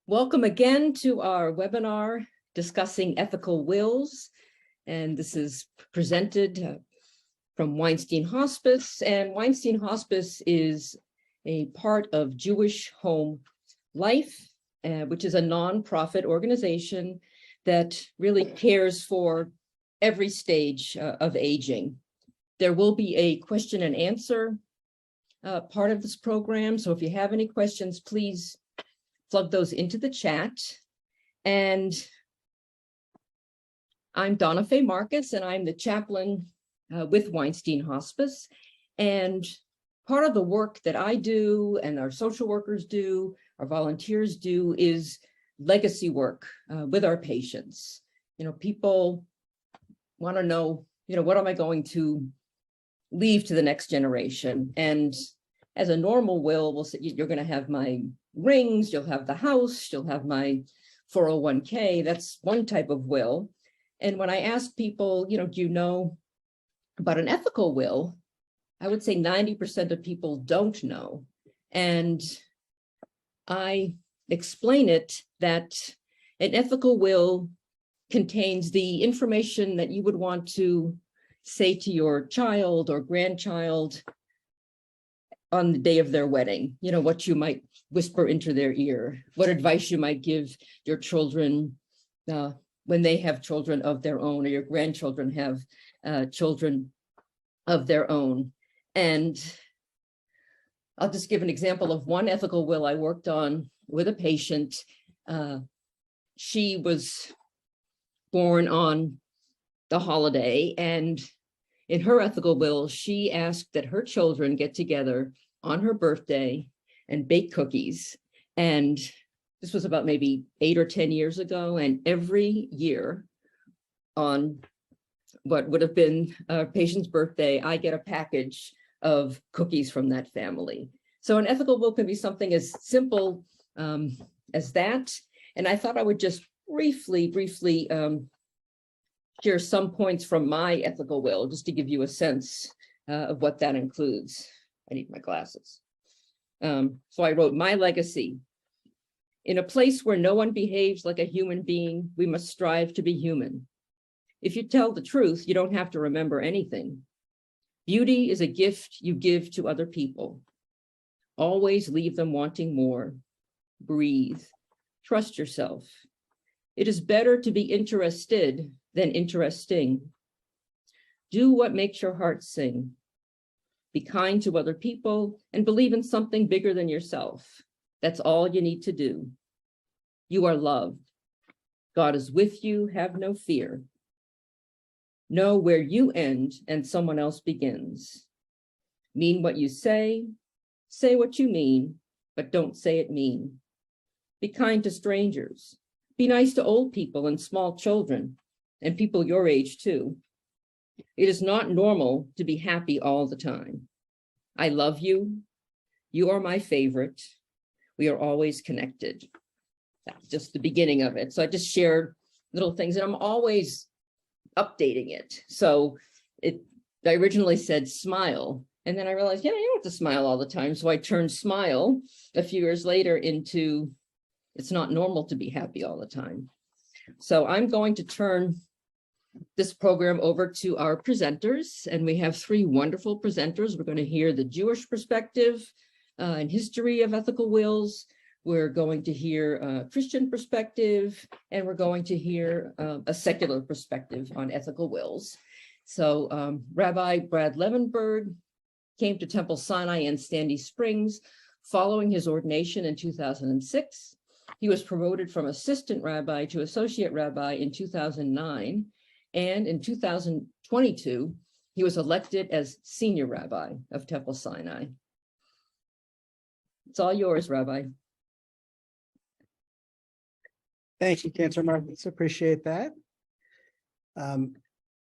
Welcome again to our webinar discussing ethical wills. And this is presented from Weinstein Hospice. And Weinstein Hospice is a part of Jewish Home Life, which is a nonprofit organization that really cares for every stage of aging. There will be a question and answer part of this program. So if you have any questions, please plug those into the chat. And I'm Donna Marcus, and I'm the chaplain with Weinstein Hospice. And part of the work that I do and our social workers do, our volunteers do, is legacy work with our patients. You know, people want to know, what am I going to leave to the next generation? And as a normal will, we'll say you're going to have my rings, you'll have the house, you'll have my 401k. That's one type of will. And when I ask people, do you know about an ethical will? I would say 90% of people don't know. And I explain it that an ethical will contains the information that you would want to say to your child or grandchild on the day of their wedding, what you might whisper into their ear, what advice you might give your children when they have children of their own, or your grandchildren have children of their own. And I'll just give an example of one ethical will I worked on with a patient. She was born on the holiday, and in her ethical will, she asked that her children get together on her birthday and bake cookies. And this was about maybe 8 or 10 years ago. And every year on what would have been a patient's birthday, I get a package of cookies from that family. So an ethical will can be something as simple as that. And I thought I would just briefly share some points from my ethical will, just to give you a sense of what that includes. I need my glasses. So I wrote, my legacy. In a place where no one behaves like a human being, we must strive to be human. If you tell the truth, you don't have to remember anything. Beauty is a gift you give to other people. Always leave them wanting more. Breathe. Trust yourself. It is better to be interested than interesting. Do what makes your heart sing. Be kind to other people and believe in something bigger than yourself. That's all you need to do. You are loved. God is with you. Have no fear. Know where you end and someone else begins. Mean what you say what you mean, but don't say it mean. Be kind to strangers. Be nice to old people and small children, and people your age too. It is not normal to be happy all the time. I love you. You are my favorite. We are always connected. That's just the beginning of it. So I just shared little things, and I'm always updating it. So I originally said smile, and then I realized, you don't have to smile all the time. So I turned smile a few years later into it's not normal to be happy all the time. So I'm going to turn this program over to our presenters, and we have 3 wonderful presenters. We're going to hear the Jewish perspective and history of ethical wills. We're going to hear a Christian perspective, and we're going to hear a secular perspective on ethical wills. So Rabbi Brad Levenberg came to Temple Sinai in Sandy Springs following his ordination in 2006. He was promoted from assistant rabbi to associate rabbi in 2009. And in 2022, he was elected as senior rabbi of Temple Sinai. It's all yours, Rabbi. Thank you, Cantor Marcus. Appreciate that.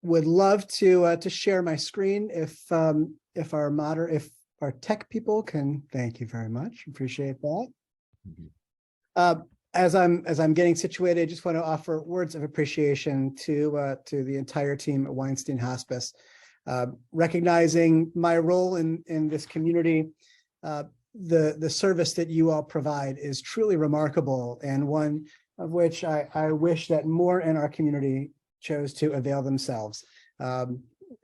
Would love to share my screen if our tech people can. Thank you very much. Appreciate that. As I'm getting situated, I just want to offer words of appreciation to the entire team at Weinstein Hospice, recognizing my role in this community. the service that you all provide is truly remarkable, and one of which I wish that more in our community chose to avail themselves.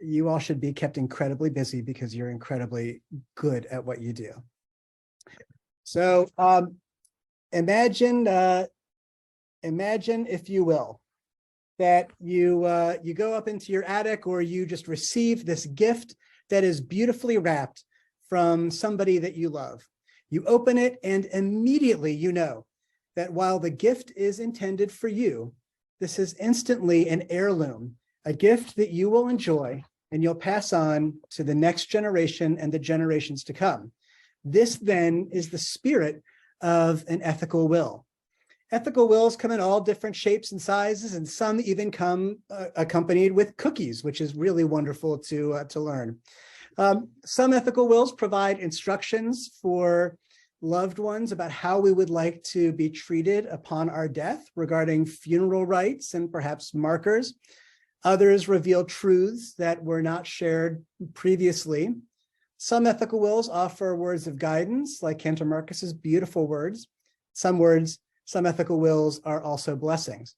You all should be kept incredibly busy because you're incredibly good at what you do. So imagine, if you will, that you go up into your attic, or you just receive this gift that is beautifully wrapped from somebody that you love. You open it, and immediately you know that while the gift is intended for you, this is instantly an heirloom, a gift that you will enjoy and you'll pass on to the next generation and the generations to come. This then is the spirit of an ethical will. Ethical wills come in all different shapes and sizes, and some even come accompanied with cookies, which is really wonderful to learn. Some ethical wills provide instructions for loved ones about how we would like to be treated upon our death regarding funeral rites and perhaps markers. Others reveal truths that were not shared previously. Some ethical wills offer words of guidance, like Cantor Marcus's beautiful words. Some ethical wills are also blessings.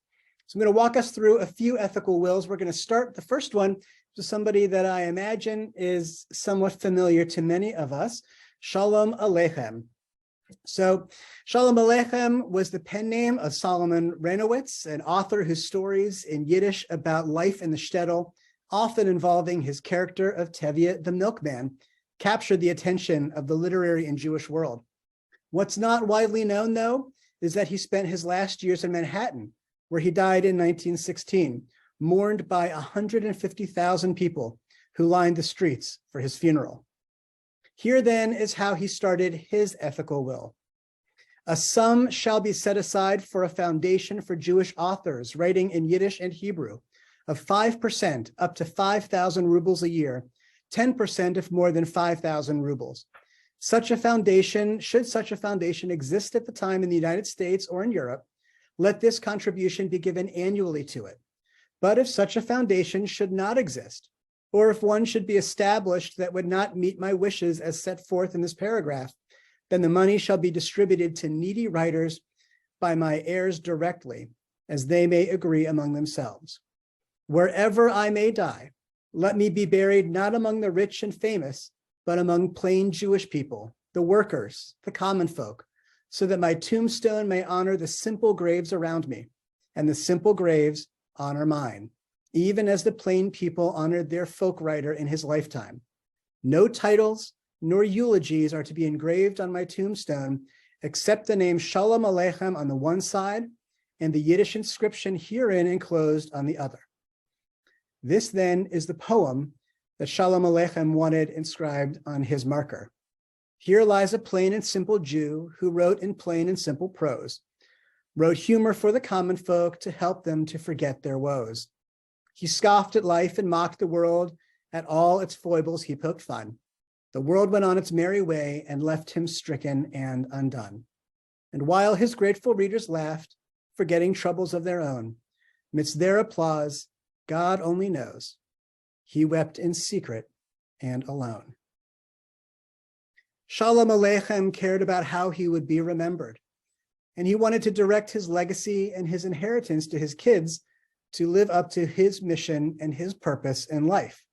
So I'm going to walk us through a few ethical wills. We're going to start the first one with somebody that I imagine is somewhat familiar to many of us, Shalom Aleichem. So Shalom Aleichem was the pen name of Solomon Renowitz, an author whose stories in Yiddish about life in the shtetl, often involving his character of Tevye the milkman, captured the attention of the literary and Jewish world. What's not widely known, though, is that he spent his last years in Manhattan, where he died in 1916, mourned by 150,000 people who lined the streets for his funeral. Here then is how he started his ethical will. A sum shall be set aside for a foundation for Jewish authors writing in Yiddish and Hebrew of 5% up to 5,000 rubles a year, 10% if more than 5,000 rubles. Should such a foundation exist at the time in the United States or in Europe, let this contribution be given annually to it. But if such a foundation should not exist, or if one should be established that would not meet my wishes as set forth in this paragraph, then the money shall be distributed to needy writers by my heirs directly, as they may agree among themselves. Wherever I may die, let me be buried not among the rich and famous, but among plain Jewish people, the workers, the common folk, so that my tombstone may honor the simple graves around me, and the simple graves honor mine, even as the plain people honored their folk writer in his lifetime. No titles nor eulogies are to be engraved on my tombstone, except the name Shalom Aleichem on the one side and the Yiddish inscription herein enclosed on the other. This then is the poem that Shalom Aleichem wanted inscribed on his marker. Here lies a plain and simple Jew who wrote in plain and simple prose, wrote humor for the common folk to help them to forget their woes. He scoffed at life and mocked the world. At all its foibles he poked fun. The world went on its merry way and left him stricken and undone. And while his grateful readers laughed, forgetting troubles of their own, midst their applause, God only knows, he wept in secret and alone. Shalom Aleichem cared about how he would be remembered, and he wanted to direct his legacy and his inheritance to his kids to live up to his mission and his purpose in life.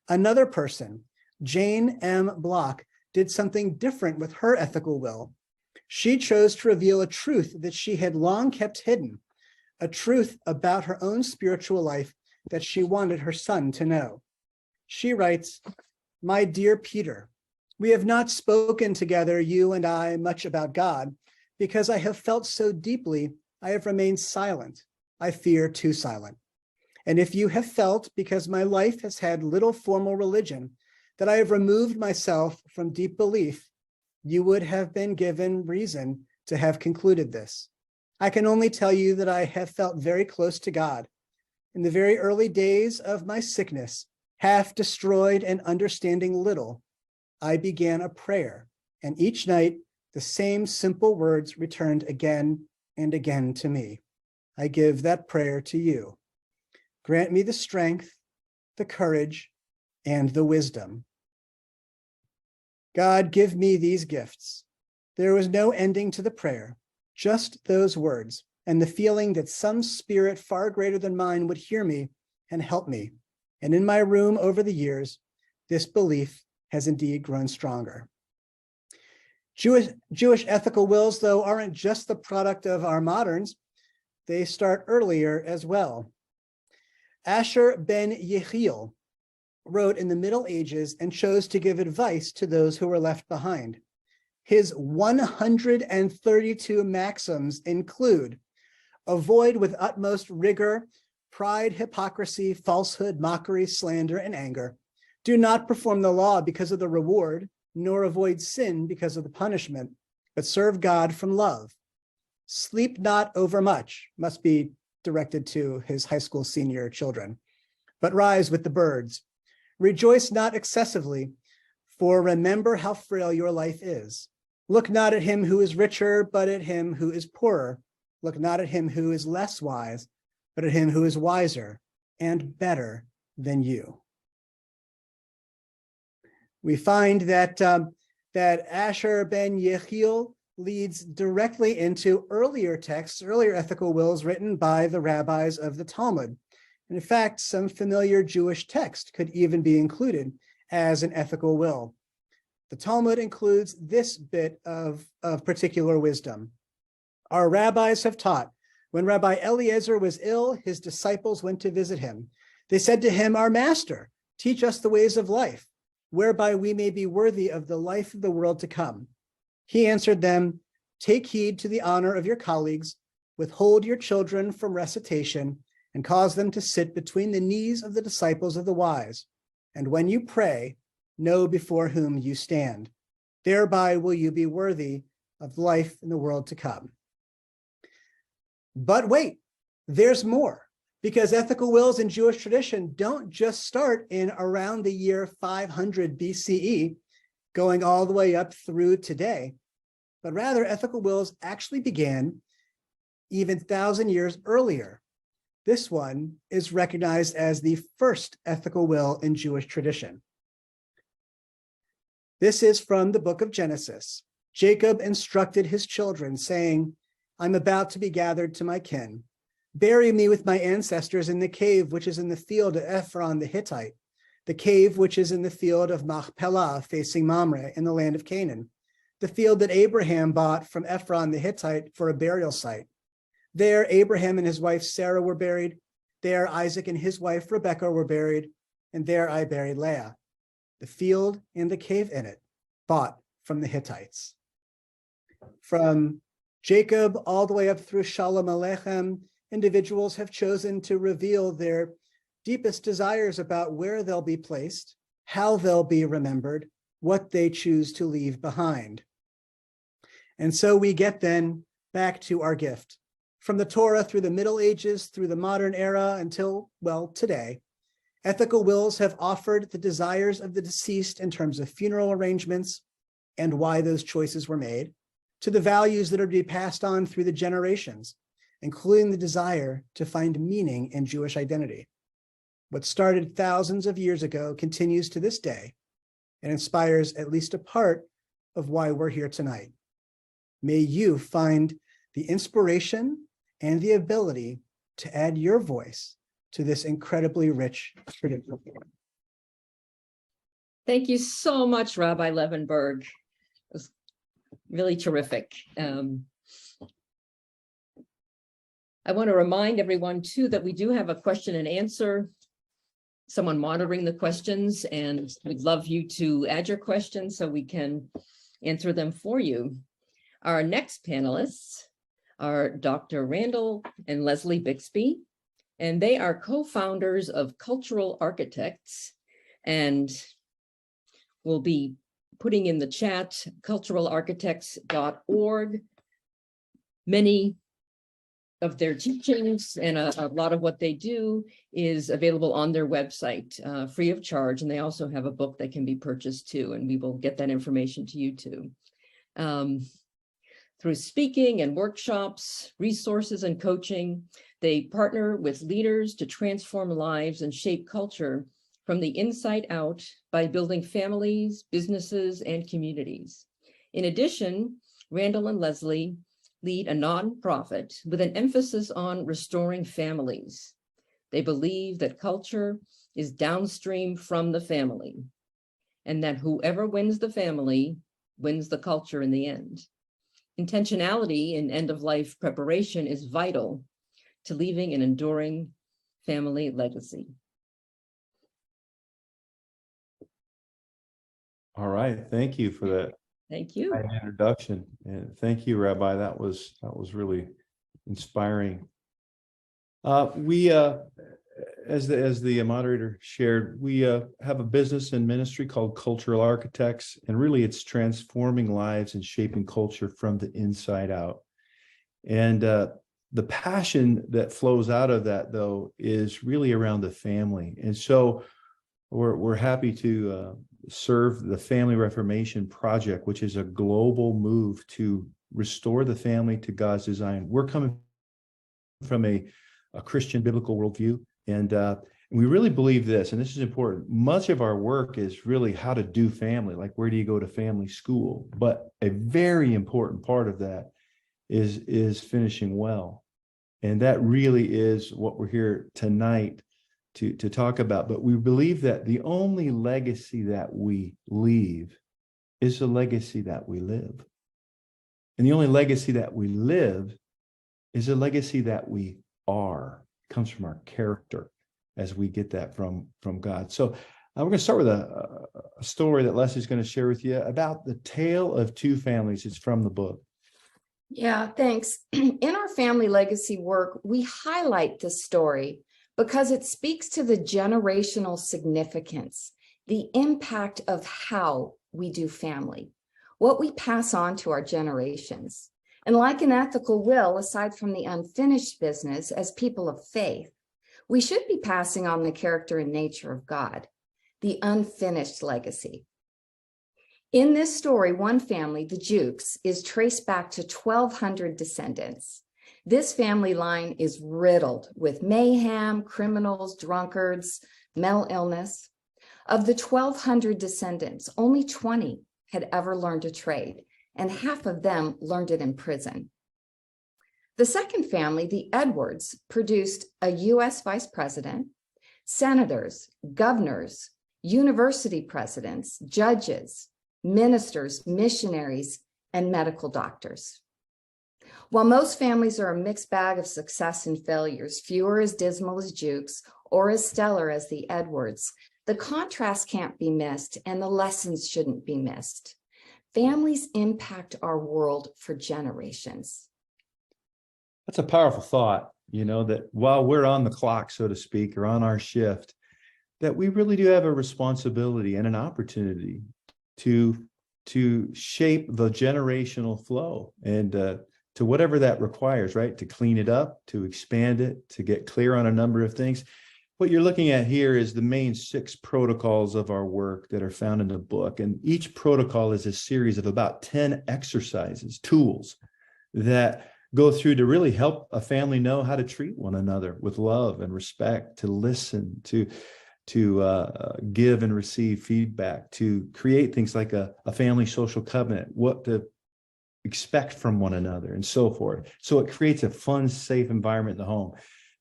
Another person, Jane M. Block, did something different with her ethical will. She chose to reveal a truth that she had long kept hidden, a truth about her own spiritual life that she wanted her son to know. She writes, "My dear Peter, we have not spoken together, you and I, much about God, because I have felt so deeply, I have remained silent. I fear too silent. And if you have felt, because my life has had little formal religion, that I have removed myself from deep belief, you would have been given reason to have concluded this. I can only tell you that I have felt very close to God. In the very early days of my sickness, half destroyed and understanding little, I began a prayer, and each night the same simple words returned again and again to me. I give that prayer to you. Grant me the strength, the courage, and the wisdom. God, give me these gifts. There was no ending to the prayer, just those words, and the feeling that some spirit far greater than mine would hear me and help me. And in my room over the years, this belief has indeed grown stronger. Jewish ethical wills, though, aren't just the product of our moderns. They start earlier as well. Asher ben Yechiel wrote in the Middle Ages and chose to give advice to those who were left behind. His 132 maxims include: avoid with utmost rigor pride, hypocrisy, falsehood, mockery, slander, and anger. Do not perform the law because of the reward, nor avoid sin because of the punishment, but serve God from love. Sleep not overmuch, must be directed to his high school senior children, but rise with the birds. Rejoice not excessively, for remember how frail your life is. Look not at him who is richer, but at him who is poorer. Look not at him who is less wise, but at him who is wiser and better than you. We find that Asher ben Yechiel leads directly into earlier texts, earlier ethical wills written by the rabbis of the Talmud. And in fact, some familiar Jewish text could even be included as an ethical will. The Talmud includes this bit of particular wisdom. Our rabbis have taught, when Rabbi Eliezer was ill, his disciples went to visit him. They said to him, "Our master, teach us the ways of life, whereby we may be worthy of the life of the world to come." He answered them, "Take heed to the honor of your colleagues, withhold your children from recitation, and cause them to sit between the knees of the disciples of the wise. And when you pray, know before whom you stand. Thereby will you be worthy of life in the world to come." But wait, there's more, because ethical wills in Jewish tradition don't just start in around the year 500 BCE, going all the way up through today, but rather ethical wills actually began even 1,000 years earlier. This one is recognized as the first ethical will in Jewish tradition. This is from the book of Genesis. Jacob instructed his children, saying, "I'm about to be gathered to my kin. Bury me with my ancestors in the cave which is in the field of Ephron the Hittite, the cave which is in the field of Machpelah facing Mamre in the land of Canaan, the field that Abraham bought from Ephron the Hittite for a burial site. There Abraham and his wife Sarah were buried. There Isaac and his wife Rebekah were buried. And there I buried Leah. The field and the cave in it, bought from the Hittites." From Jacob all the way up through Shalom Aleichem, individuals have chosen to reveal their deepest desires about where they'll be placed, how they'll be remembered, what they choose to leave behind. And so we get then back to our gift. From the Torah through the Middle Ages, through the modern era until, well, today, ethical wills have offered the desires of the deceased in terms of funeral arrangements and why those choices were made, to the values that are to be passed on through the generations, including the desire to find meaning in Jewish identity. What started thousands of years ago continues to this day and inspires at least a part of why we're here tonight. May you find the inspiration and the ability to add your voice to this incredibly rich tradition. Thank you so much, Rabbi Levenberg. It was really terrific. I want to remind everyone too that we do have a question and answer, someone monitoring the questions, and we'd love you to add your questions so we can answer them for you. Our next panelists are Dr. Randall and Leslie Bixby, and they are co-founders of Cultural Architects, and we'll be putting in the chat culturalarchitects.org. Many of their teachings and a lot of what they do is available on their website, free of charge. And they also have a book that can be purchased too, and we will get that information to you too. Through speaking and workshops, resources and coaching, they partner with leaders to transform lives and shape culture from the inside out by building families, businesses, and communities. In addition, Randall and Leslie lead a nonprofit with an emphasis on restoring families. They believe that culture is downstream from the family, and that whoever wins the family wins the culture in the end. Intentionality in end-of-life preparation is vital to leaving an enduring family legacy. All right, thank you for that Thank you. introduction, and thank you, Rabbi. That was really inspiring. We, as the moderator shared, we have a business and ministry called Cultural Architects, and really it's transforming lives and shaping culture from the inside out. And the passion that flows out of that, though, is really around the family. And so we're happy to serve the Family Reformation Project, which is a global move to restore the family to God's design. We're coming from a Christian biblical worldview, and we really believe this, and this is important. Much of our work is really how to do family, like where do you go to family school? But a very important part of that is finishing well. And that really is what we're here tonight to talk about. But we believe that the only legacy that we leave is the legacy that we live. And the only legacy that we live is a legacy that we are. It comes from our character as we get that from God. So we're going to start with a story that Leslie's going to share with you about the tale of two families. It's from the book. Yeah, thanks. In our family legacy work, we highlight this story because it speaks to the generational significance, the impact of how we do family, what we pass on to our generations. And like an ethical will, aside from the unfinished business as people of faith, we should be passing on the character and nature of God, the unfinished legacy. In this story, one family, the Jukes, is traced back to 1,200 descendants. This family line is riddled with mayhem, criminals, drunkards, mental illness. Of the 1,200 descendants, only 20 had ever learned a trade, and half of them learned it in prison. The second family, the Edwards, produced a U.S. vice president, senators, governors, university presidents, judges, ministers, missionaries, and medical doctors. While most families are a mixed bag of success and failures, few are as dismal as Jukes or as stellar as the Edwards, the contrast can't be missed and the lessons shouldn't be missed. Families impact our world for generations. That's a powerful thought, that while we're on the clock, so to speak, or on our shift, that we really do have a responsibility and an opportunity to shape the generational flow and to whatever that requires, right? To clean it up, to expand it, to get clear on a number of things. What you're looking at here is the main 6 protocols of our work that are found in the book. And each protocol is a series of about 10 exercises, tools that go through to really help a family know how to treat one another with love and respect, to listen, to give and receive feedback, to create things like a family social covenant, what to expect from one another, and so forth. So it creates a fun, safe environment in the home.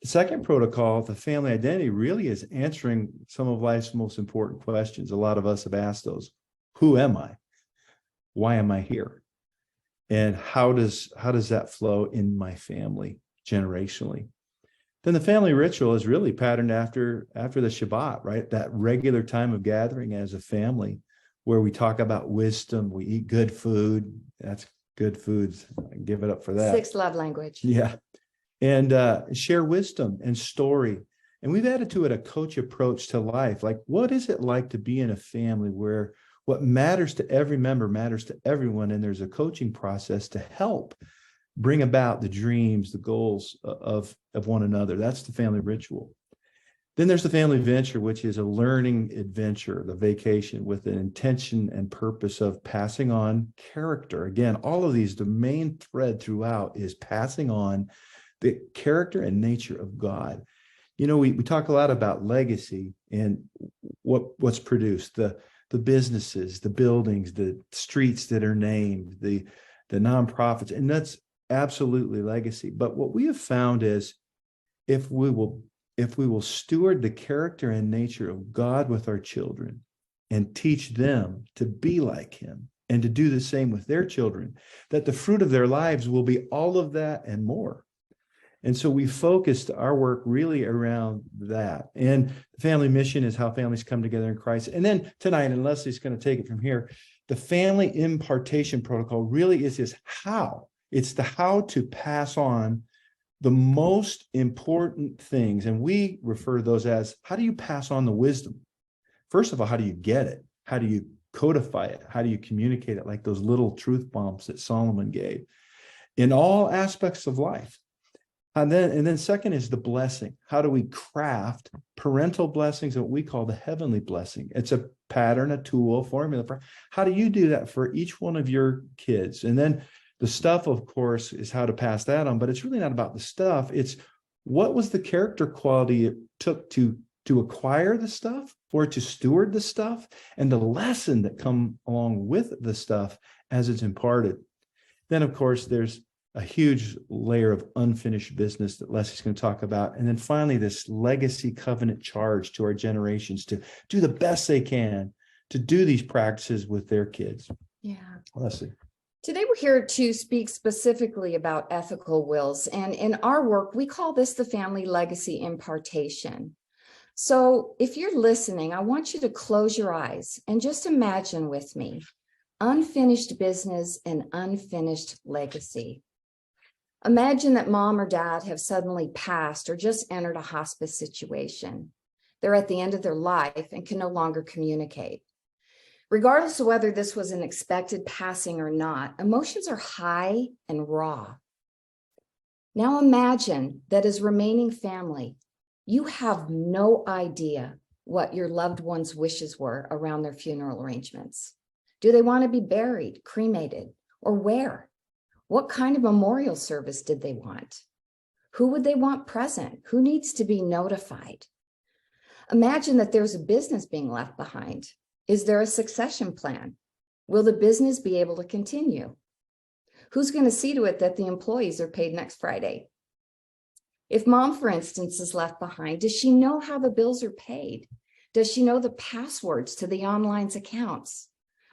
The second protocol, the family identity, really is answering some of life's most important questions. A lot of us have asked those. Who am I? Why am I here? And how does that flow in my family generationally? Then the family ritual is really patterned after the Shabbat, right? That regular time of gathering as a family where we talk about wisdom, we eat good food. That's good foods. Give it up for that. 6th love language. Yeah. And share wisdom and story. And we've added to it a coach approach to life. Like, what is it like to be in a family where what matters to every member matters to everyone? And there's a coaching process to help bring about the dreams, the goals of one another. That's the family ritual. Then there's the family venture, which is a learning adventure, the vacation with an intention and purpose of passing on character. Again, all of these, the main thread throughout is passing on the character and nature of God. we talk a lot about legacy and what's produced, the businesses, the buildings, the streets that are named, the nonprofits, and that's absolutely legacy. But what we have found is if we will steward the character and nature of God with our children and teach them to be like him and to do the same with their children, that the fruit of their lives will be all of that and more. And so we focused our work really around that. And the family mission is how families come together in Christ. And then tonight, and Leslie's going to take it from here, the family impartation protocol really is how. It's the how to pass on the most important things. And we refer to those as, how do you pass on the wisdom? First of all, how do you get it? How do you codify it? How do you communicate it? Like those little truth bombs that Solomon gave in all aspects of life. And then second is the blessing. How do we craft parental blessings, what we call the heavenly blessing? It's a pattern, a tool, formula. For how do you do that for each one of your kids? And then the stuff, of course, is how to pass that on, but it's really not about the stuff. It's what was the character quality it took to acquire the stuff or to steward the stuff, and the lesson that come along with the stuff as it's imparted. Then, of course, there's a huge layer of unfinished business that Leslie's going to talk about. And then finally, this legacy covenant charge to our generations to do the best they can to do these practices with their kids. Yeah. Leslie. Today, we're here to speak specifically about ethical wills. And in our work, we call this the family legacy impartation. So if you're listening, I want you to close your eyes and just imagine with me unfinished business and unfinished legacy. Imagine that mom or dad have suddenly passed or just entered a hospice situation. They're at the end of their life and can no longer communicate. Regardless of whether this was an expected passing or not, emotions are high and raw. Now imagine that as remaining family, you have no idea what your loved one's wishes were around their funeral arrangements. Do they want to be buried, cremated, or where? What kind of memorial service did they want? Who would they want present? Who needs to be notified? Imagine that there's a business being left behind. Is there a succession plan? Will the business be able to continue? Who's going to see to it that the employees are paid next Friday? If mom, for instance, is left behind, does she know how the bills are paid? Does she know the passwords to the online accounts?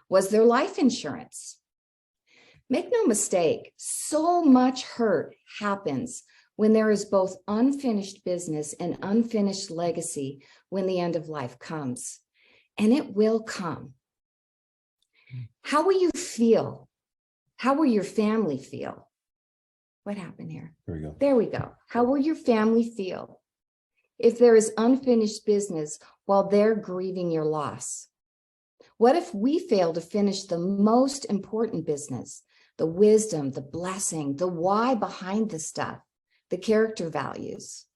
Was there life insurance? Make no mistake, so much hurt happens when there is both unfinished business and unfinished legacy when the end of life comes. And it will come. How will you feel? How will your family feel? What happened here? There we go. There we go. How will your family feel if there is unfinished business while they're grieving your loss? What if we fail to finish the most important business, the wisdom, the blessing, the why behind the stuff, the character values?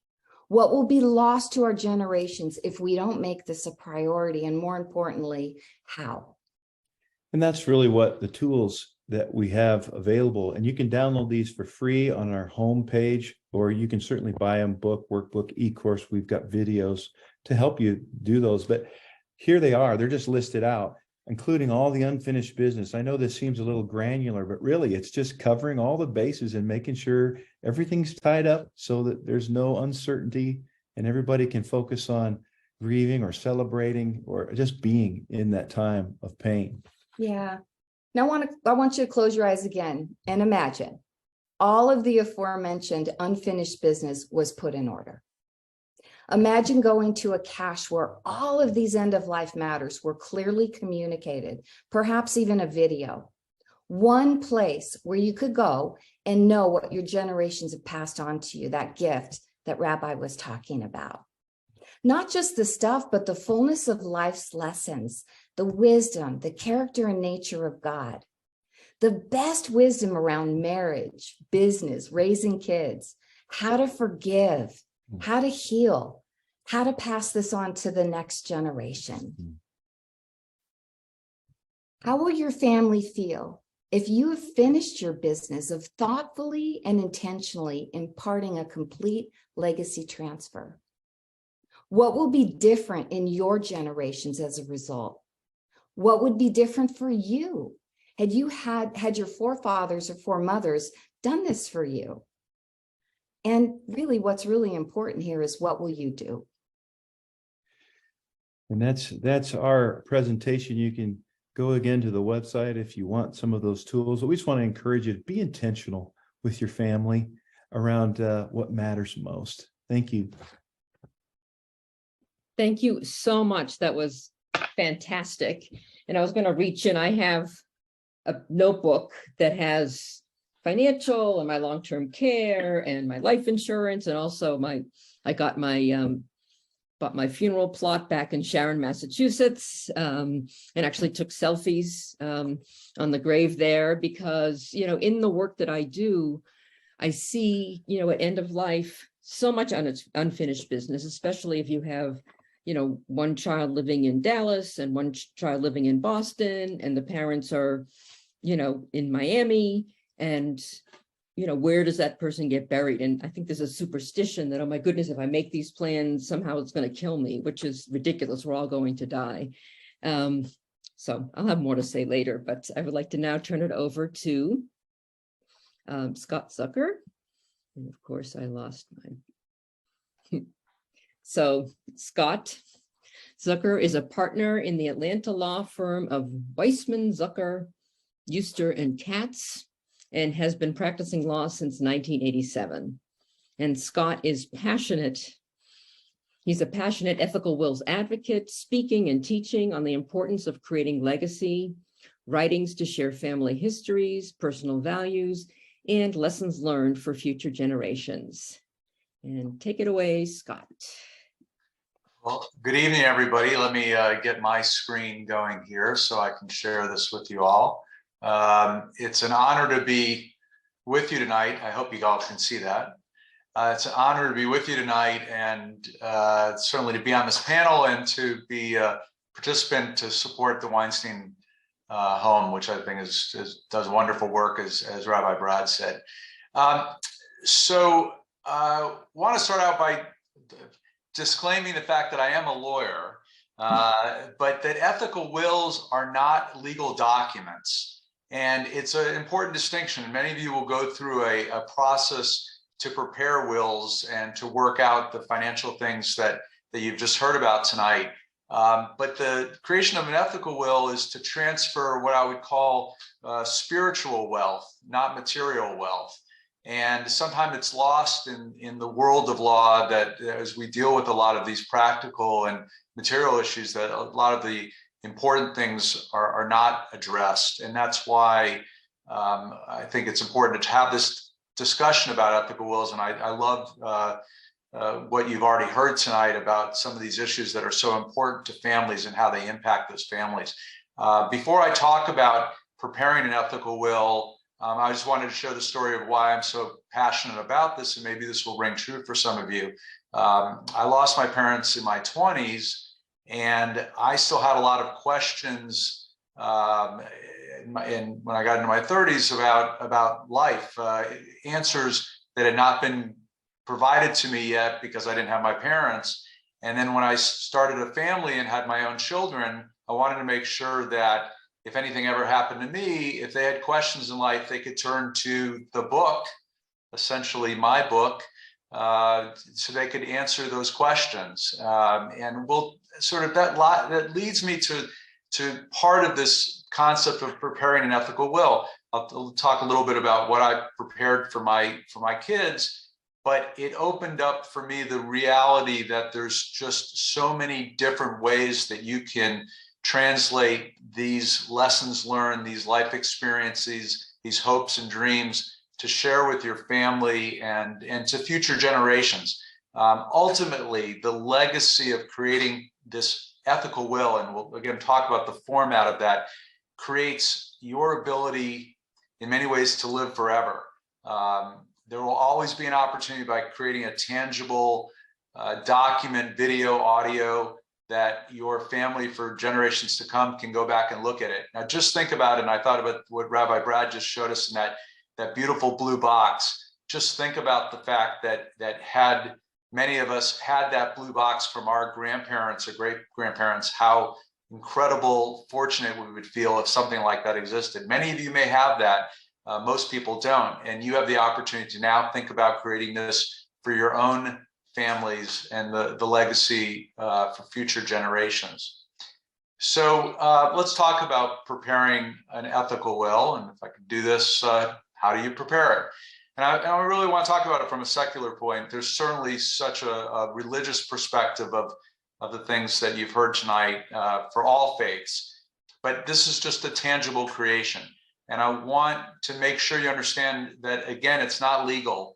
What will be lost to our generations if we don't make this a priority? And more importantly, how? And that's really what the tools that we have available. And you can download these for free on our homepage, or you can certainly buy them, book, workbook, e-course. We've got videos to help you do those. But here they are. They're just listed out, including all the unfinished business. I know this seems a little granular, but really it's just covering all the bases and making sure everything's tied up so that there's no uncertainty and everybody can focus on grieving or celebrating or just being in that time of pain. Yeah. Now I want you to close your eyes again and imagine all of the aforementioned unfinished business was put in order. Imagine going to a cache where all of these end-of-life matters were clearly communicated, perhaps even a video. One place where you could go and know what your generations have passed on to you, that gift that Rabbi was talking about. Not just the stuff, but the fullness of life's lessons, the wisdom, the character and nature of God. The best wisdom around marriage, business, raising kids, how to forgive, how to heal, how to pass this on to the next generation. How will your family feel if you have finished your business of thoughtfully and intentionally imparting a complete legacy transfer? What will be different in your generations as a result? What would be different for you? Had you had your forefathers or foremothers done this for you? And really, what's really important here is what will you do? And that's our presentation. You can go again to the website if you want some of those tools. But we just want to encourage you to be intentional with your family around what matters most. Thank you. Thank you so much. That was fantastic. And I was going to reach in. I have a notebook that has financial and my long-term care and my life insurance, and also I got bought my funeral plot back in Sharon, Massachusetts, and actually took selfies on the grave there because, in the work that I do, I see, at end of life, so much unfinished business, especially if you have, one child living in Dallas and one child living in Boston, and the parents are, in Miami, and, where does that person get buried? And I think there's a superstition that, oh my goodness, if I make these plans, somehow it's going to kill me, which is ridiculous. We're all going to die. So I'll have more to say later, but I would like to now turn it over to Scott Zucker. And of course, I lost mine. So Scott Zucker is a partner in the Atlanta law firm of Weissman, Zucker, Euster, and Katz, and has been practicing law since 1987. And Scott is passionate. He's a passionate ethical wills advocate, speaking and teaching on the importance of creating legacy, writings to share family histories, personal values, and lessons learned for future generations. And take it away, Scott. Well, good evening, everybody. Let me get my screen going here so I can share this with you all. It's an honor to be with you tonight. I hope you all can see that. It's an honor to be with you tonight, and certainly to be on this panel and to be a participant to support the Weinstein home, which I think does wonderful work, as Rabbi Brad said. So I want to start out by disclaiming the fact that I am a lawyer, but that ethical wills are not legal documents. And it's an important distinction. Many of you will go through a process to prepare wills and to work out the financial things that you've just heard about tonight. But the creation of an ethical will is to transfer what I would call spiritual wealth, not material wealth. And sometimes it's lost in the world of law, that as we deal with a lot of these practical and material issues, that a lot of the important things are not addressed. And that's why I think it's important to have this discussion about ethical wills. And I love what you've already heard tonight about some of these issues that are so important to families and how they impact those families. Before I talk about preparing an ethical will, I just wanted to share the story of why I'm so passionate about this, and maybe this will ring true for some of you. I lost my parents in my 20s, and I still had a lot of questions when I got into my 30s about life, answers that had not been provided to me yet because I didn't have my parents. And then when I started a family and had my own children, I wanted to make sure that if anything ever happened to me, if they had questions in life, they could turn to the book, essentially my book, so they could answer those questions. And we'll sort of, that leads me to part of this concept of preparing an ethical will. I'll talk a little bit about what I prepared for my kids, but it opened up for me the reality that there's just so many different ways that you can translate these lessons learned, these life experiences, these hopes and dreams to share with your family and to future generations. Ultimately, the legacy of creating this ethical will, and we'll again talk about the format of that, creates your ability in many ways to live forever. There will always be an opportunity by creating a tangible document, video, audio, that your family for generations to come can go back and look at it. Now just think about it, and I thought about what Rabbi Brad just showed us in that beautiful blue box. Just think about the fact that had many of us had that blue box from our grandparents or great grandparents, how incredible fortunate we would feel if something like that existed. Many of you may have that. Most people don't. And you have the opportunity to now think about creating this for your own families and the legacy for future generations. So let's talk about preparing an ethical will. And if I could do this, how do you prepare it? And I really want to talk about it from a secular point. There's certainly such a religious perspective of the things that you've heard tonight for all faiths, but this is just a tangible creation. And I want to make sure you understand that, again, it's not legal.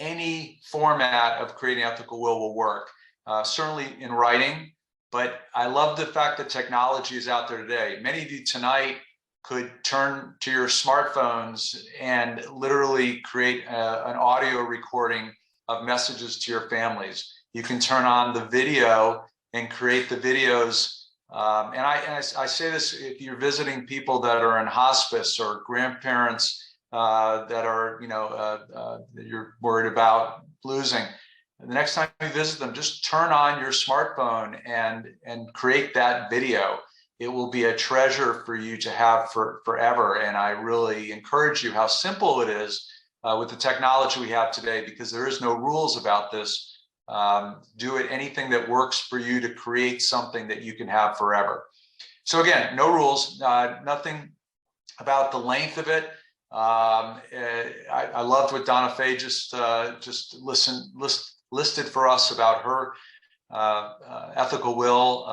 Any format of creating ethical will work, certainly in writing, but I love the fact that technology is out there today. Many of you tonight could turn to your smartphones and literally create an audio recording of messages to your families. You can turn on the video and create the videos. And I say this, if you're visiting people that are in hospice or grandparents that are, that you're worried about losing, the next time you visit them, just turn on your smartphone and create that video. It will be a treasure for you to have forever. And I really encourage you how simple it is with the technology we have today, because there is no rules about this. Do it anything that works for you to create something that you can have forever. So again, no rules, nothing about the length of it. I loved what Donna Fay just listed for us about her ethical will.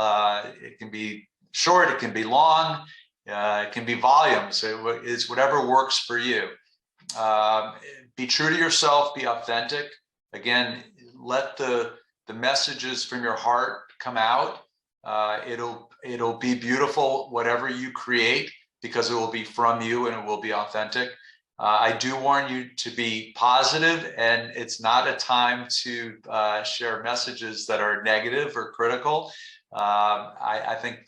It can be short, it can be long, it can be volumes. It is whatever works for you. Be true to yourself, be authentic. Again, let the messages from your heart come out. It'll be beautiful, whatever you create, because it will be from you and it will be authentic. I do warn you to be positive, and it's not a time to share messages that are negative or critical. I think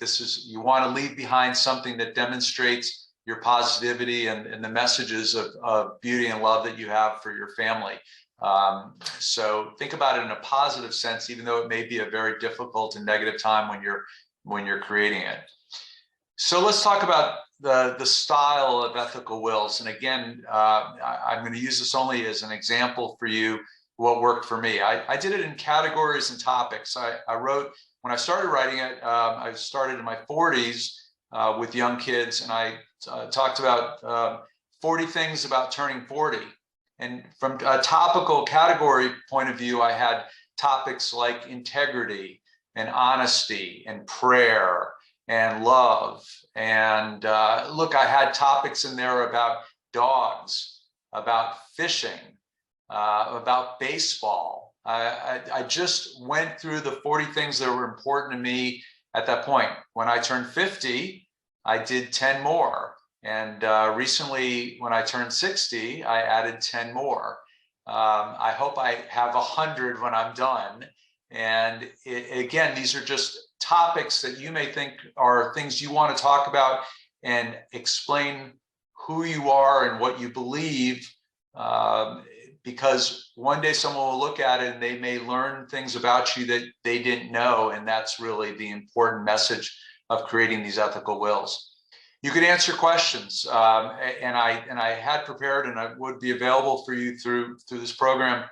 you want to leave behind something that demonstrates your positivity and the messages of beauty and love that you have for your family. So think about it in a positive sense, even though it may be a very difficult and negative time when you're creating it. So let's talk about the style of ethical wills. And again, I'm going to use this only as an example for you, what worked for me. I did it in categories and topics. I wrote, when I started writing it, I started in my 40s with young kids, and I talked about 40 things about turning 40. And from a topical category point of view, I had topics like integrity and honesty and prayer and love. And look, I had topics in there about dogs, about fishing, about baseball. I just went through the 40 things that were important to me at that point. When I turned 50, I did 10 more. And recently, when I turned 60, I added 10 more. I hope I have 100 when I'm done. And again, these are just topics that you may think are things you want to talk about and explain who you are and what you believe, because one day someone will look at it and they may learn things about you that they didn't know. And that's really the important message of creating these ethical wills. You could answer questions, and I had prepared, and I would be available for you through this program,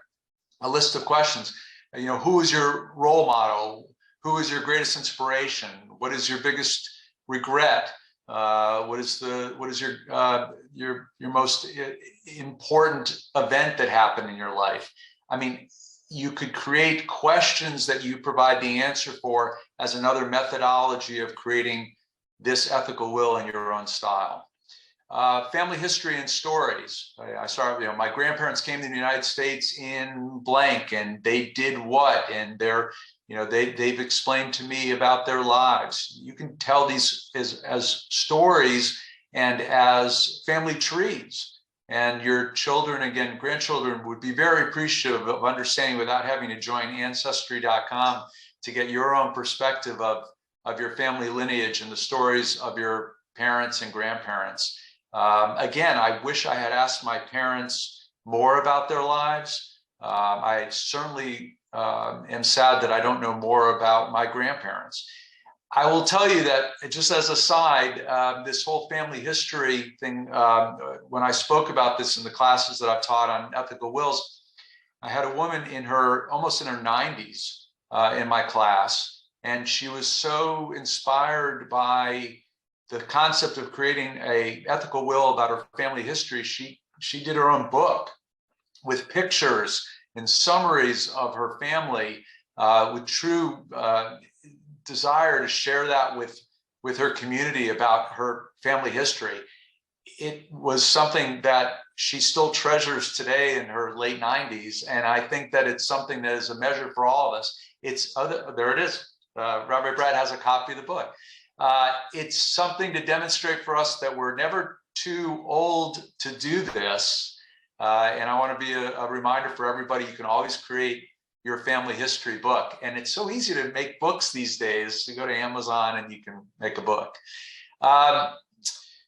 a list of questions. Who is your role model? Who is your greatest inspiration? What is your biggest regret? What is your most important event that happened in your life? I mean, you could create questions that you provide the answer for as another methodology of creating this ethical will in your own style. Family history and stories. I started, my grandparents came to the United States in blank, and they did what, and they've explained to me about their lives. You can tell these as stories and as family trees, and your children, again, grandchildren, would be very appreciative of understanding without having to join ancestry.com to get your own perspective of your family lineage and the stories of your parents and grandparents. Again, I wish I had asked my parents more about their lives. I certainly am sad that I don't know more about my grandparents. I will tell you that, just as a side, this whole family history thing, when I spoke about this in the classes that I've taught on ethical wills, I had a woman almost in her 90s in my class, and she was so inspired by the concept of creating a ethical will about her family history. She did her own book with pictures and summaries of her family, with true desire to share that with her community about her family history. It was something that she still treasures today in her late 90s. And I think that it's something that is a measure for all of us. There it is. Rabbi Brad has a copy of the book. It's something to demonstrate for us that we're never too old to do this. And I want to be a reminder for everybody, you can always create your family history book. And it's so easy to make books these days. You go to Amazon and you can make a book.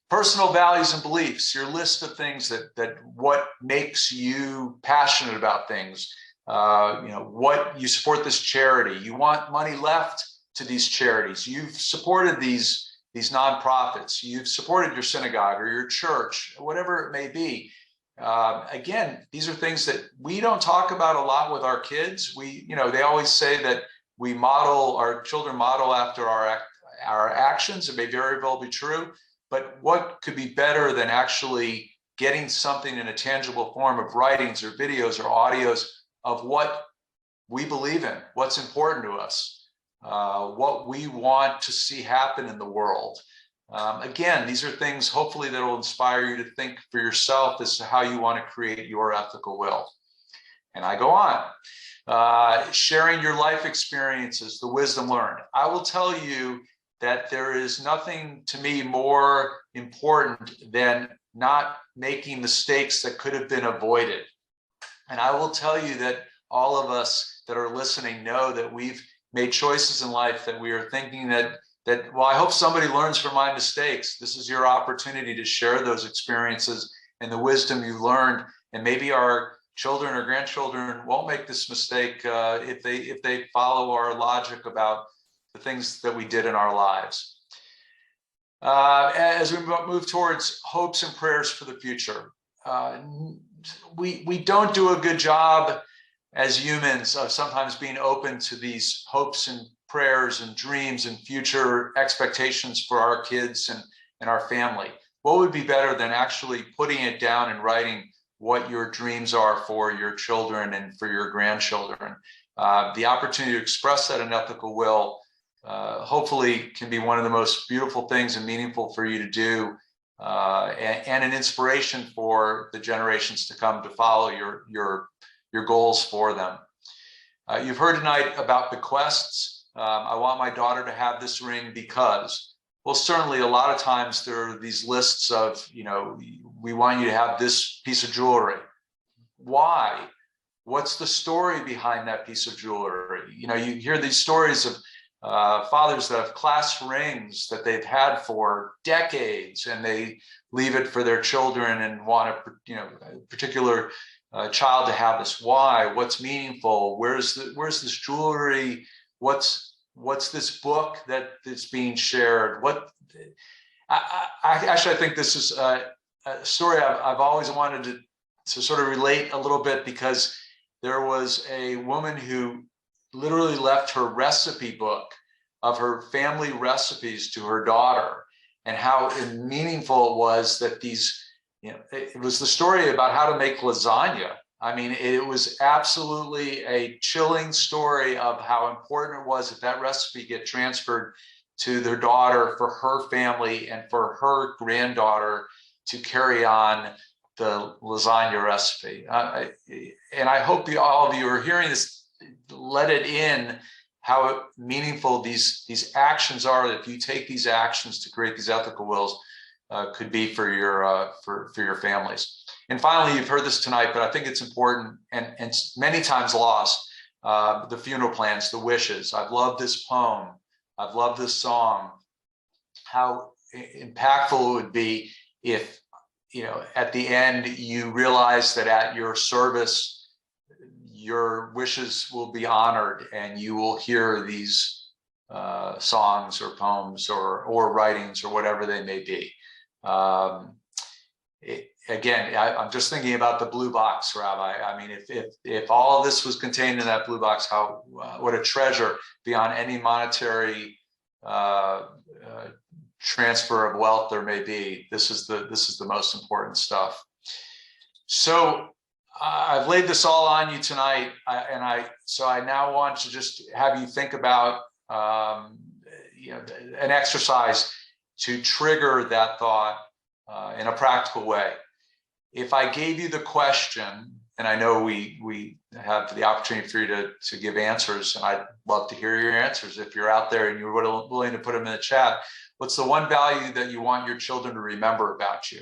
Personal values and beliefs, your list of things that what makes you passionate about things. What you support this charity. You want money left to these charities. You've supported these nonprofits. You've supported your synagogue or your church, whatever it may be. Again, these are things that we don't talk about a lot with our kids. They always say that our children model after our actions. It may very well be true, but what could be better than actually getting something in a tangible form of writings or videos or audios of what we believe in, what's important to us, what we want to see happen in the world. Again, these are things hopefully that will inspire you to think for yourself as to how you want to create your ethical will. And I go on, sharing your life experiences, the wisdom learned. I will tell you that there is nothing to me more important than not making mistakes that could have been avoided. And I will tell you that all of us that are listening know that we've made choices in life that we are thinking that well, I hope somebody learns from my mistakes. This is your opportunity to share those experiences and the wisdom you learned. And maybe our children or grandchildren won't make this mistake if they follow our logic about the things that we did in our lives. As we move towards hopes and prayers for the future, we don't do a good job as humans of sometimes being open to these hopes and prayers and dreams and future expectations for our kids and our family. What would be better than actually putting it down and writing what your dreams are for your children and for your grandchildren? The opportunity to express that in ethical will hopefully can be one of the most beautiful things and meaningful for you to do, and an inspiration for the generations to come to follow your goals for them. You've heard tonight about bequests. I want my daughter to have this ring because, well, certainly a lot of times there are these lists of, we want you to have this piece of jewelry. Why? What's the story behind that piece of jewelry? You hear these stories of fathers that have class rings that they've had for decades, and they leave it for their children and want a particular child to have this. Why? What's meaningful? Where's this jewelry? What's this book that is being shared? I think this is a story I've always wanted to sort of relate a little bit, because there was a woman who literally left her recipe book of her family recipes to her daughter, and how meaningful it was that it was the story about how to make lasagna. I mean, it was absolutely a chilling story of how important it was that that recipe get transferred to their daughter for her family and for her granddaughter to carry on the lasagna recipe. And I hope all of you are hearing this, let it in how meaningful these actions are. That if you take these actions to create these ethical wills, could be for your families. And finally, you've heard this tonight, but I think it's important and many times lost, the funeral plans, the wishes. I've loved this poem. I've loved this song. How impactful it would be if, at the end, you realize that at your service, your wishes will be honored and you will hear these songs or poems or writings or whatever they may be. Again, I'm just thinking about the blue box, Rabbi. I mean, if all of this was contained in that blue box, what a treasure beyond any monetary transfer of wealth there may be. This is the most important stuff. So I've laid this all on you tonight, so I now want to just have you think about an exercise to trigger that thought in a practical way. If I gave you the question, and I know we have the opportunity for you to give answers, and I'd love to hear your answers if you're out there and you're willing to put them in the chat. What's the one value that you want your children to remember about you?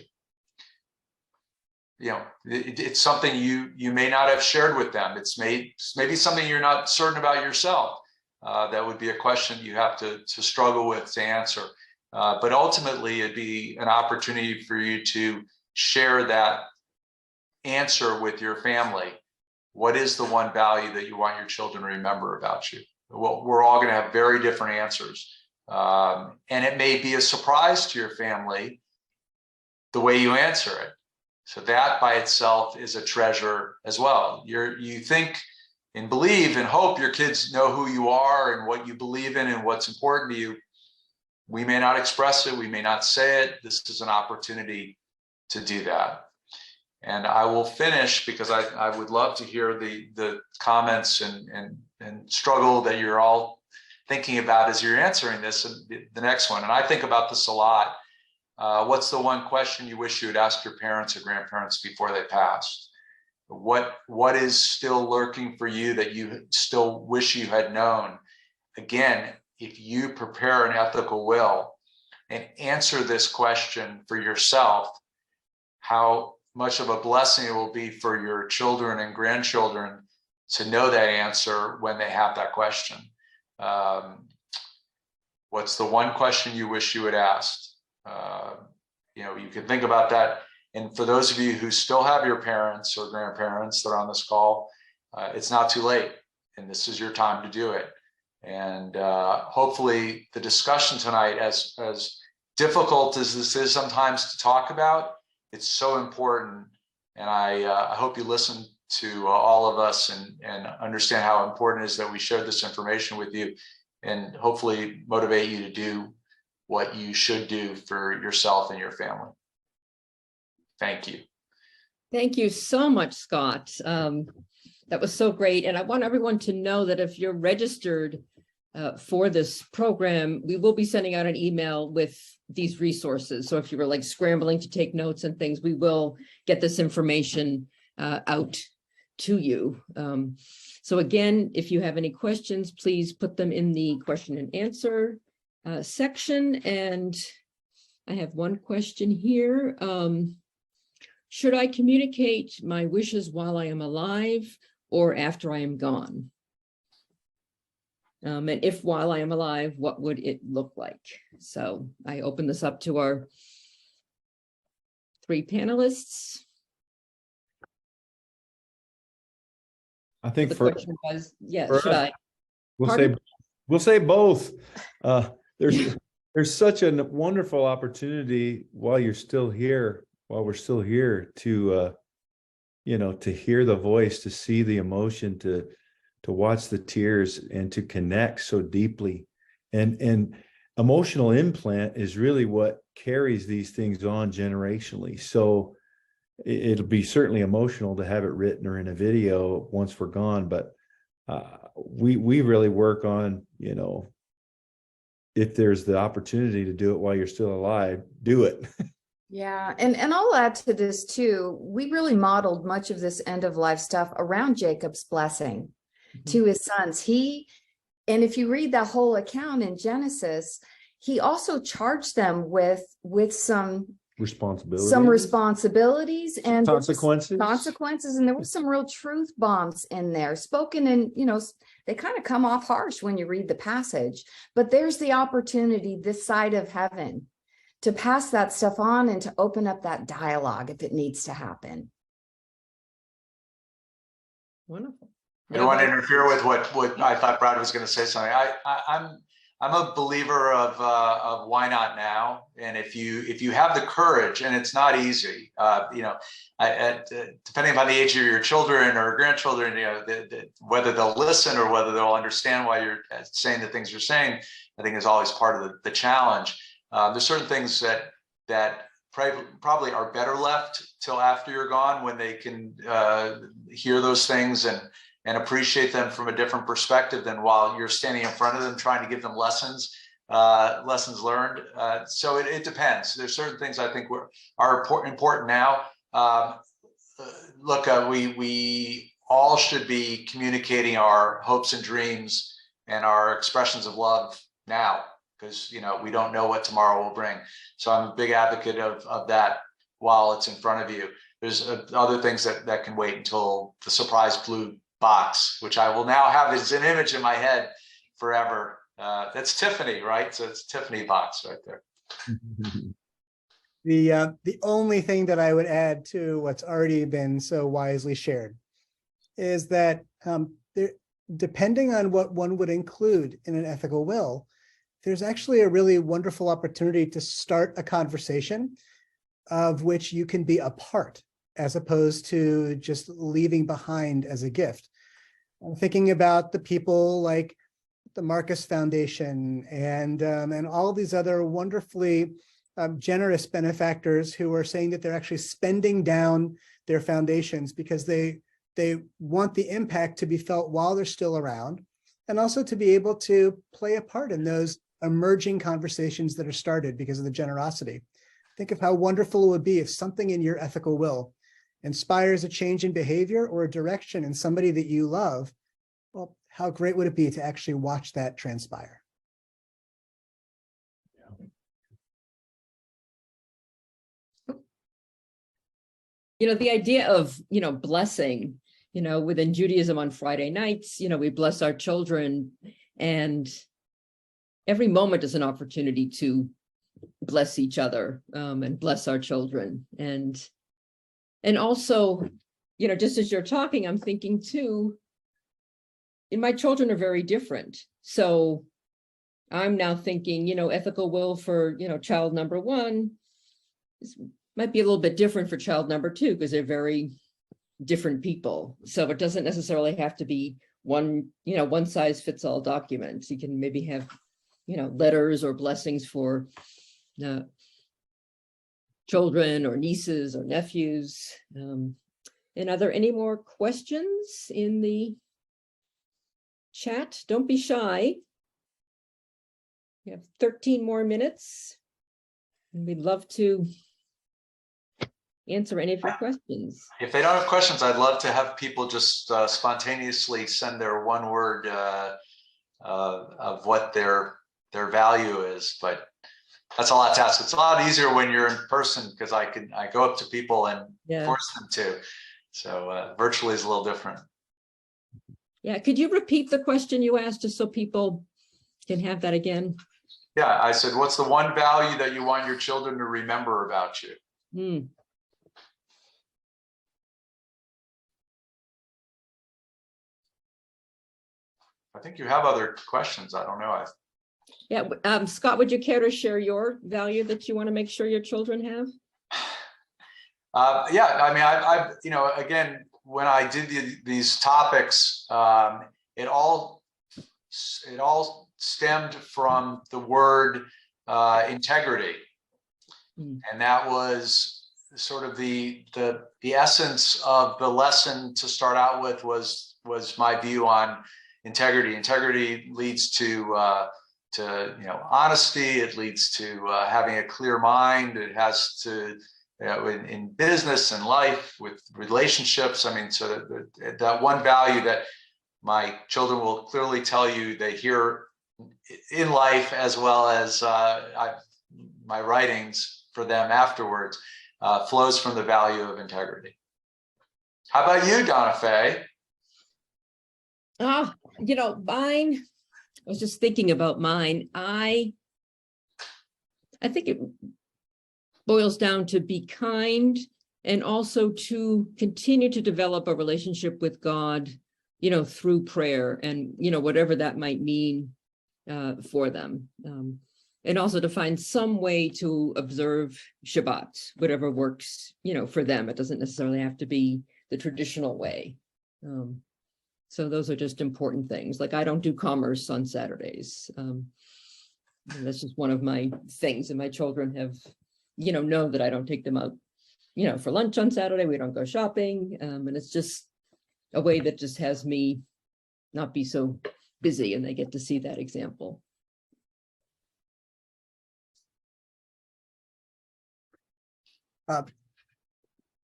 It's something you may not have shared with them. It's maybe something you're not certain about yourself. That would be a question you have to struggle with to answer. But ultimately, it'd be an opportunity for you to share that answer with your family. What is the one value that you want your children to remember about you? Well, we're all going to have very different answers. And it may be a surprise to your family the way you answer it. So that by itself is a treasure as well. You think and believe and hope your kids know who you are and what you believe in and what's important to you. We may not express it. We may not say it. This is an opportunity to do that. And I will finish because I would love to hear the comments and struggle that you're all thinking about as you're answering this and the next one. And I think about this a lot. What's the one question you wish you had asked your parents or grandparents before they passed? What is still lurking for you that you still wish you had known? Again, if you prepare an ethical will and answer this question for yourself, how much of a blessing it will be for your children and grandchildren to know that answer when they have that question. What's the one question you wish you had asked? You can think about that. And for those of you who still have your parents or grandparents that are on this call, it's not too late. And this is your time to do it. And hopefully the discussion tonight, as difficult as this is sometimes to talk about, it's so important. And I hope you listen to all of us and understand how important it is that we share this information with you and hopefully motivate you to do what you should do for yourself and your family. Thank you. Thank you so much, Scott. That was so great. And I want everyone to know that if you're registered for this program, we will be sending out an email with these resources. So if you were like scrambling to take notes and things, we will get this information out to you. So again, if you have any questions, please put them in the question and answer section. And I have one question here. Should I communicate my wishes while I am alive or after I am gone? And if while I am alive, what would it look like? So I open this up to our three panelists. I think The for question was, yeah, for should us, I? we'll say both. There's such a wonderful opportunity while we're still here to to hear the voice, to see the emotion, to watch the tears, and to connect so deeply. And emotional implant is really what carries these things on generationally. So it'll be certainly emotional to have it written or in a video once we're gone, but we really work on, if there's the opportunity to do it while you're still alive, do it. Yeah, and I'll add to this too. We really modeled much of this end of life stuff around Jacob's blessing to his sons. And if you read that whole account in Genesis, he also charged them with some responsibilities and consequences. And there were some real truth bombs in there spoken, and they kind of come off harsh when you read the passage, but there's the opportunity this side of heaven to pass that stuff on and to open up that dialogue if it needs to happen. Wonderful. I don't want to interfere with what I thought Brad was going to say something. I'm a believer of why not now? And if you have the courage, and it's not easy, depending upon the age of your children or grandchildren, whether they'll listen or whether they'll understand why you're saying the things you're saying, I think is always part of the challenge. There's certain things that probably are better left till after you're gone, when they can hear those things and appreciate them from a different perspective than while you're standing in front of them trying to give them lessons learned. So it depends. There's certain things I think are important now. Look, we all should be communicating our hopes and dreams and our expressions of love now, because we don't know what tomorrow will bring. So I'm a big advocate of that while it's in front of you. There's other things that can wait until the surprise blue box, which I will now have as an image in my head forever. That's Tiffany, right? So it's Tiffany box right there. The only thing that I would add to what's already been so wisely shared is that depending on what one would include in an ethical will, there's actually a really wonderful opportunity to start a conversation of which you can be a part, as opposed to just leaving behind as a gift. I'm thinking about the people like the Marcus Foundation and all these other wonderfully generous benefactors who are saying that they're actually spending down their foundations because they want the impact to be felt while they're still around, and also to be able to play a part in those emerging conversations that are started because of the generosity. Think of how wonderful it would be if something in your ethical will inspires a change in behavior or a direction in somebody that you love. Well, how great would it be to actually watch that transpire? The idea of, blessing, within Judaism on Friday nights, we bless our children, and every moment is an opportunity to bless each other and bless our children. And also, just as you're talking, I'm thinking too, my children are very different. So I'm now thinking, ethical will for, child number one might be a little bit different for child number two, because they're very different people. So it doesn't necessarily have to be one size fits all document. You can maybe have, letters or blessings for children or nieces or nephews. And are there any more questions in the chat? Don't be shy. We have 13 more minutes, and we'd love to answer any of your questions. If they don't have questions, I'd love to have people just spontaneously send their one word of what their value is, but that's a lot to ask. It's a lot easier when you're in person, because I go up to people and force them to. So virtually is a little different. Yeah, could you repeat the question you asked just so people can have that again? Yeah, I said, what's the one value that you want your children to remember about you? I think you have other questions. I don't know. Yeah, Scott, would you care to share your value that you want to make sure your children have? Yeah, I mean, again, when I did these topics, it all stemmed from the word integrity, and that was sort of the essence of the lesson to start out with. Was my view on integrity. Integrity leads to honesty. It leads to having a clear mind. It has to, in business and life, with relationships. I mean, so that one value that my children will clearly tell you they hear in life, as well as my writings for them afterwards, flows from the value of integrity. How about you, Donna Faye? Mine, I was just thinking about mine. I think it boils down to be kind, and also to continue to develop a relationship with God through prayer and, whatever that might mean for them. And also to find some way to observe Shabbat, whatever works, for them. It doesn't necessarily have to be the traditional way. So those are just important things. Like I don't do commerce on Saturdays. And that's just one of my things. And my children have, know that I don't take them out, for lunch on Saturday. We don't go shopping. And it's just a way that just has me not be so busy, and they get to see that example.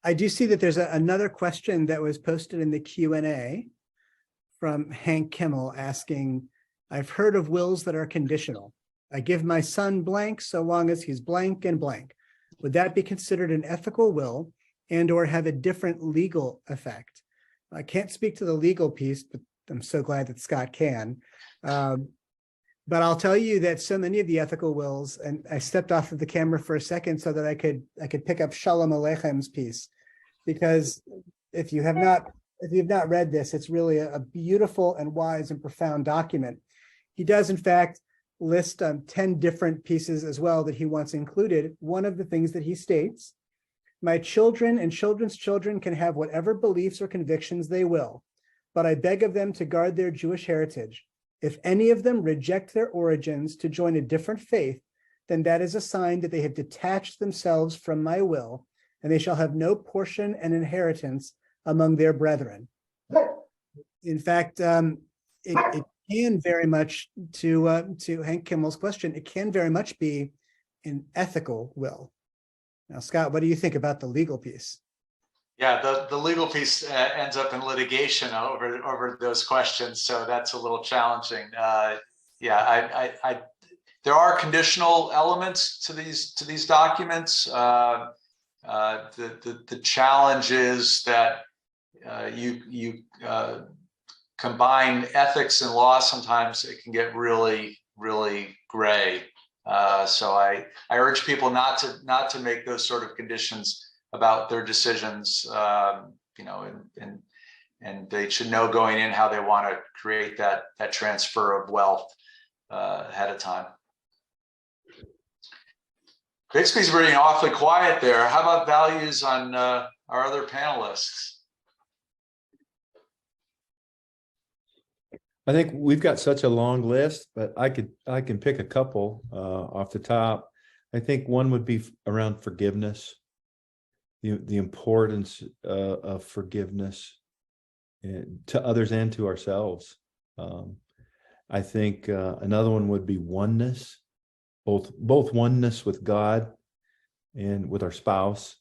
I do see that there's another question that was posted in the Q&A from Hank Kimmel asking, I've heard of wills that are conditional. I give my son blank so long as he's blank and blank. Would that be considered an ethical will and or have a different legal effect? I can't speak to the legal piece, but I'm so glad that Scott can. But I'll tell you that so many of the ethical wills, and I stepped off of the camera for a second so that I could pick up Shalom Aleicham's piece, because if you've not read this, it's really a beautiful and wise and profound document. He does, in fact, list 10 different pieces as well that he wants included. One of the things that he states, my children and children's children can have whatever beliefs or convictions they will, but I beg of them to guard their Jewish heritage. If any of them reject their origins to join a different faith, then that is a sign that they have detached themselves from my will, and they shall have no portion and inheritance among their brethren. In fact, it can very much, to Hank Kimmel's question, it can very much be an ethical will. Now, Scott, what do you think about the legal piece? Yeah, the legal piece ends up in litigation over those questions, so that's a little challenging. Yeah, there are conditional elements to these documents. The challenge is that you combine ethics and law. Sometimes it can get really gray. So I urge people not to make those sort of conditions about their decisions, and they should know going in how they want to create that transfer of wealth ahead of time. Basically, it's being awfully quiet there. How about values on our other panelists? I think we've got such a long list, but I can pick a couple off the top. I think one would be around forgiveness. The importance of forgiveness to others and to ourselves. I think another one would be oneness, both oneness with God and with our spouse,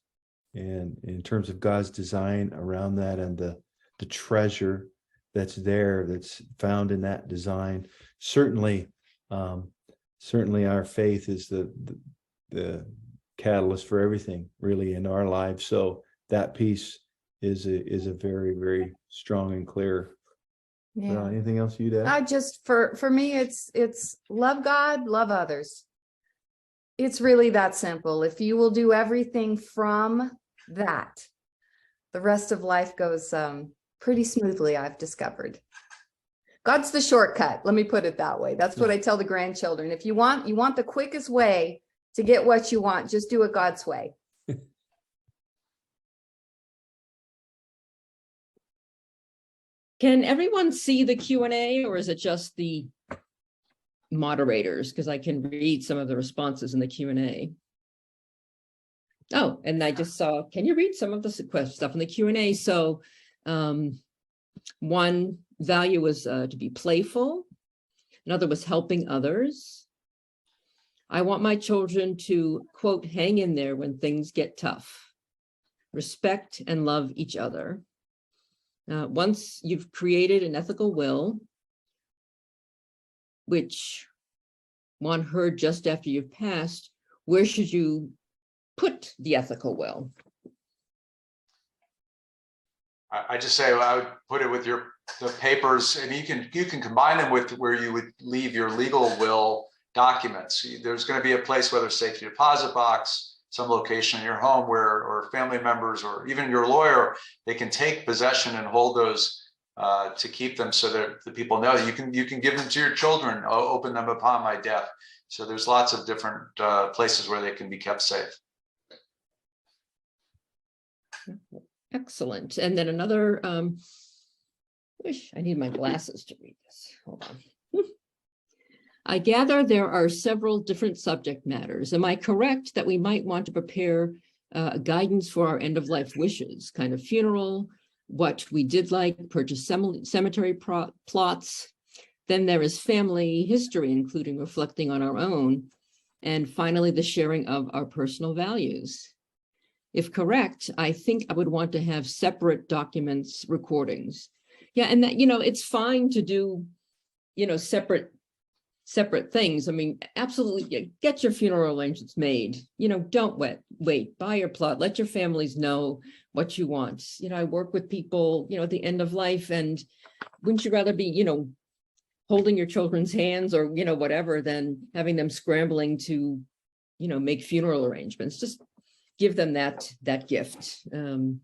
and in terms of God's design around that, and the treasure that's there, that's found in that design. Certainly our faith is the catalyst for everything really in our lives. So that piece is a very, very strong and clear. Yeah. Anything else you'd add? I just, for me, it's love God, love others. It's really that simple. If you will do everything from that, the rest of life goes pretty smoothly, I've discovered. God's the shortcut. Let me put it that way. That's what I tell the grandchildren. If you want the quickest way to get what you want, just do it God's way. Can everyone see the Q&A, or is it just the moderators? Because I can read some of the responses in the Q&A. Oh, and I just saw, can you read some of the stuff in the Q&A? So one value was to be playful. Another was helping others. I want my children to, quote, hang in there when things get tough. Respect and love each other. Once you've created an ethical will, which one heard just after you've passed, where should you put the ethical will? I just say I would put it with the papers, and you can combine them with where you would leave your legal will documents. There's going to be a place, whether it's safety deposit box, some location in your home where, or family members, or even your lawyer, they can take possession and hold those to keep them so that the people know that you can give them to your children, open them upon my death. So there's lots of different places where they can be kept safe. Excellent. And then another, wish I need my glasses to read this. Hold on. I gather there are several different subject matters. Am I correct that we might want to prepare guidance for our end-of-life wishes, kind of funeral, what we did like, purchase cemetery plots? Then there is family history, including reflecting on our own. And finally, the sharing of our personal values. If correct, I think I would want to have separate documents, recordings. Yeah, and that, it's fine to do, separate things. I mean, absolutely, get your funeral arrangements made. Don't wait, buy your plot, let your families know what you want. I work with people, at the end of life, and wouldn't you rather be, holding your children's hands or, whatever, than having them scrambling to, make funeral arrangements? Just give them that gift. And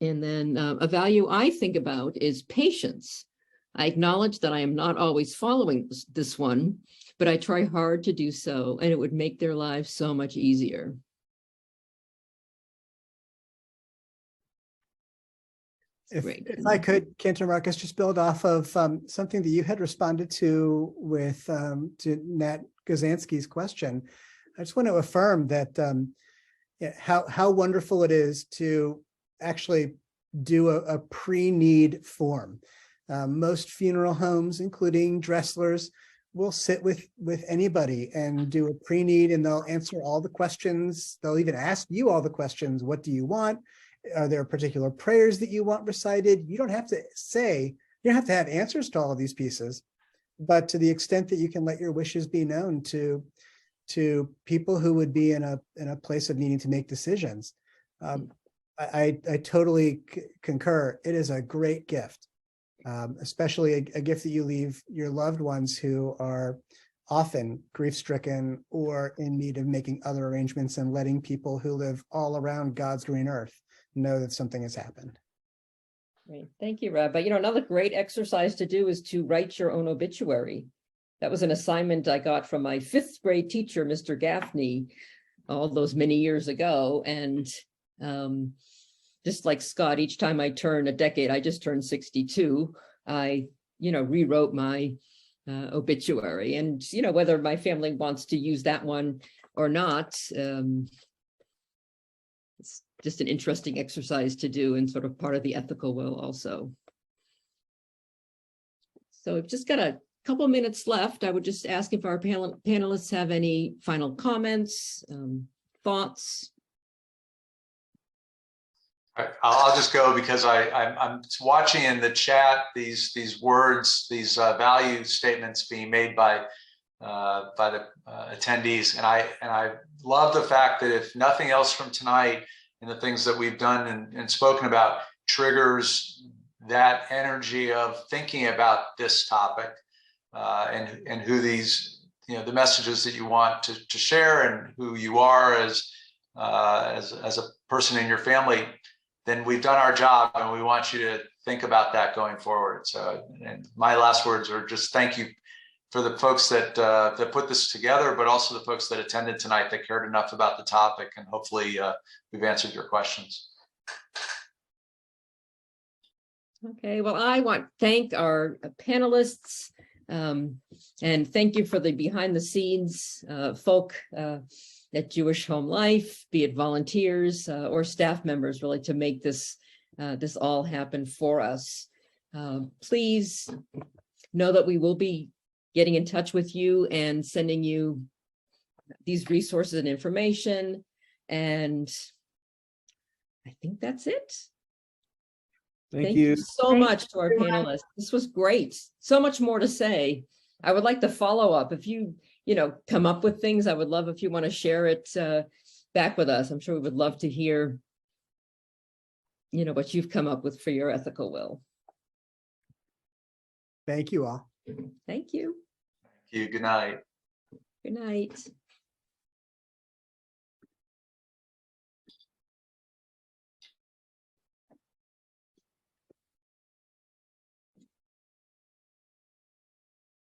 then a value I think about is patience. I acknowledge that I am not always following this one, but I try hard to do so, and it would make their lives so much easier. If I could, Cantor Marcus, just build off of something that you had responded to with to Nat Gazansky's question. I just want to affirm that how wonderful it is to actually do a pre-need form. Most funeral homes, including Dresslers, will sit with anybody and do a pre-need, and they'll answer all the questions. They'll even ask you all the questions. What do you want? Are there particular prayers that you want recited? You don't have to have answers to all of these pieces, but to the extent that you can let your wishes be known to people who would be in a place of needing to make decisions. I totally concur. It is a great gift, especially a gift that you leave your loved ones who are often grief-stricken or in need of making other arrangements, and letting people who live all around God's green earth know that something has happened. Great. Thank you, Rabbi. Another great exercise to do is to write your own obituary. That was an assignment I got from my 5th grade teacher, Mr. Gaffney, all those many years ago. And just like Scott, each time I turn a decade, I just turned 62, I, rewrote my obituary. And, whether my family wants to use that one or not, it's just an interesting exercise to do, and sort of part of the ethical will also. So we've just got a couple minutes left. I would just ask if our panelists have any final comments, thoughts. I'll just go because I'm watching in the chat these words, these value statements being made by the attendees, and I love the fact that if nothing else from tonight and the things that we've done and spoken about triggers that energy of thinking about this topic and who these, the messages that you want to share and who you are as a person in your family, then we've done our job, and we want you to think about that going forward. So, and my last words are just thank you for the folks that put this together, but also the folks that attended tonight that cared enough about the topic, and hopefully we've answered your questions. Okay, well, I want to thank our panelists, and thank you for the behind the scenes folk at Jewish Home Life, be it volunteers or staff members, really, to make this this all happen for us. Please know that we will be getting in touch with you and sending you these resources and information. And I think that's it. Thank you so much to our panelists. This was great. So much more to say. I would like to follow up. If you, come up with things, I would love if you want to share it back with us. I'm sure we would love to hear, what you've come up with for your ethical will. Thank you all. Thank you. Thank you. Good night. Good night.